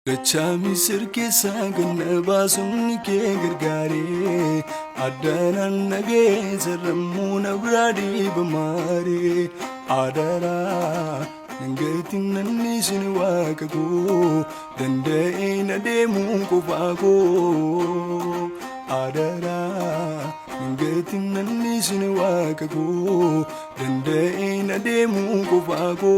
Dachami sirke sagan basun ke gargare adanan nage zarmuna bradi bamare adara ngatin nanni sinwa kago dande na demu ko bago adara ngatin nanni sinwa kago dande na demu ko bago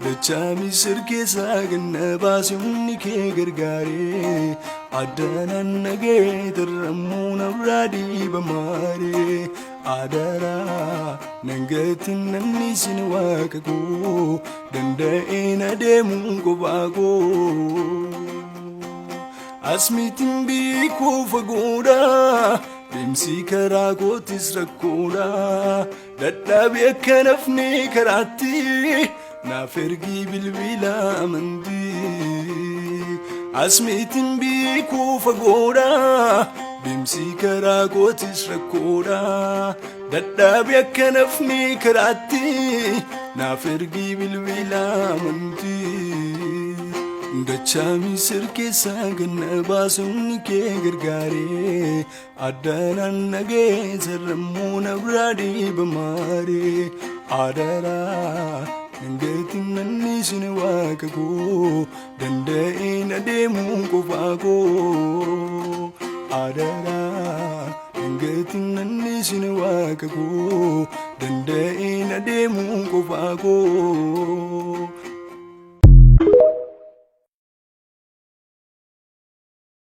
Dachami sirke sagan basun ke gargare adanan nage darmuna bradi bamare adara nangatin nanni sinwa kago dande na demu ko bago asmitin bi ko fagoda bimsi kara ko tisrakoda daddabi kanafni karati نافرقي بالبلا مندي عسميتن بيكو فقورا بمسي كراكو تشركورا داداب يكنفني كراتي نافرقي بالبلا مندي Dachami sirke sagan basun ke gargare adanan nage zarmuna bradi bamare adara ngatin nanni sinwa kago dande na demu ko bago adara ngatin nanni sinwa kago dande na demu ko bago